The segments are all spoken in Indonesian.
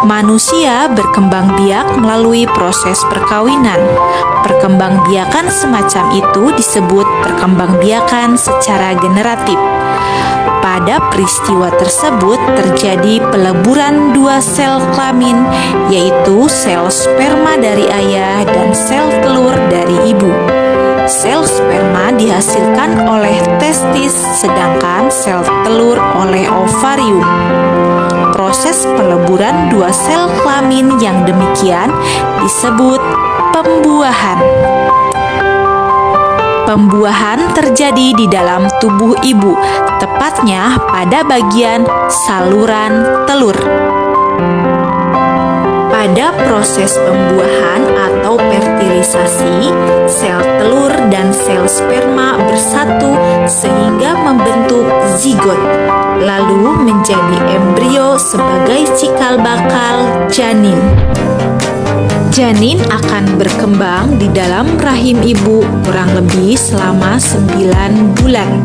Manusia berkembang biak melalui proses perkawinan. Perkembangbiakan semacam itu disebut perkembangbiakan secara generatif. Pada peristiwa tersebut terjadi peleburan dua sel kelamin, yaitu sel sperma dari ayah dan sel telur dari ibu. Sel sperma dihasilkan oleh testis, sedangkan sel telur oleh ovarium. Proses peleburan dua sel kelamin yang demikian disebut pembuahan. Pembuahan terjadi di dalam tubuh ibu, tepatnya pada bagian saluran telur. Pada proses pembuahan atau fertilisasi, sel telur dan sel sperma bersatu sehingga membentuk zigot, lalu menjadi embrio sebagai cikal bakal janin. Janin akan berkembang di dalam rahim ibu kurang lebih selama 9 bulan.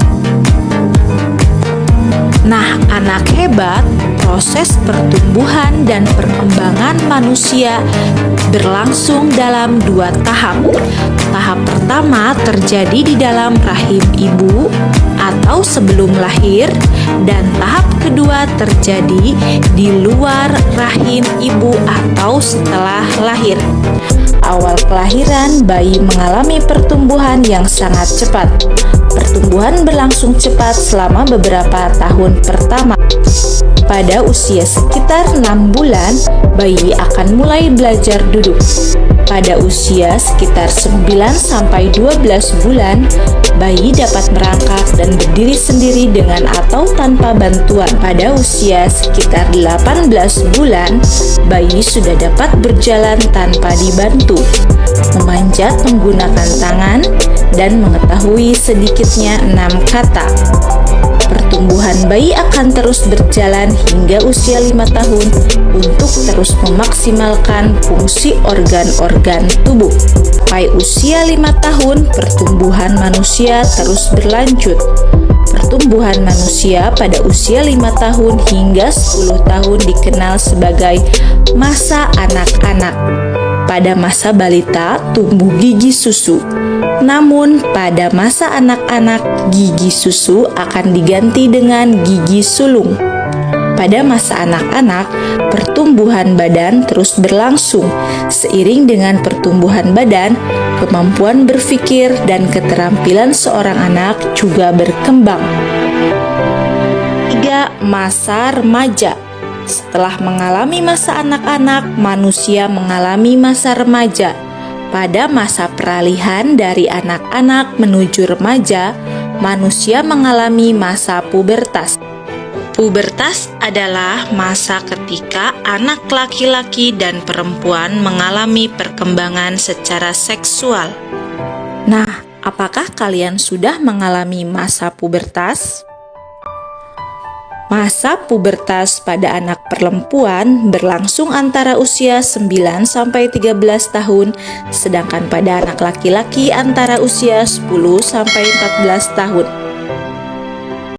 Nah, anak hebat, proses pertumbuhan dan perkembangan manusia berlangsung dalam 2 tahap. Tahap pertama terjadi di dalam rahim ibu atau sebelum lahir, dan tahap kedua terjadi di luar rahim ibu atau setelah lahir. Awal kelahiran, bayi mengalami pertumbuhan yang sangat cepat. Pertumbuhan berlangsung cepat selama beberapa tahun pertama. Pada usia sekitar 6 bulan, bayi akan mulai belajar duduk. Pada usia sekitar 9-12 bulan, bayi dapat merangkak dan berdiri sendiri dengan atau tanpa bantuan. Pada usia sekitar 18 bulan, bayi sudah dapat berjalan tanpa dibantu, memanjat menggunakan tangan, dan mengetahui sedikitnya 6 kata. Pertumbuhan bayi akan terus berjalan hingga usia 5 tahun untuk terus memaksimalkan fungsi organ-organ tubuh. Sampai usia 5 tahun, pertumbuhan manusia terus berlanjut. Pertumbuhan manusia pada usia 5 tahun hingga 10 tahun dikenal sebagai masa anak-anak. Pada masa balita, tumbuh gigi susu. Namun, pada masa anak-anak, gigi susu akan diganti dengan gigi sulung. Pada masa anak-anak, pertumbuhan badan terus berlangsung. Seiring dengan pertumbuhan badan, kemampuan berpikir dan keterampilan seorang anak juga berkembang. 3. Masa remaja. Setelah mengalami masa anak-anak, manusia mengalami masa remaja. Pada masa peralihan dari anak-anak menuju remaja, manusia mengalami masa pubertas. Pubertas adalah masa ketika anak laki-laki dan perempuan mengalami perkembangan secara seksual. Nah, apakah kalian sudah mengalami masa pubertas? Masa pubertas pada anak perempuan berlangsung antara usia 9-13 tahun, sedangkan pada anak laki-laki antara usia 10-14 tahun.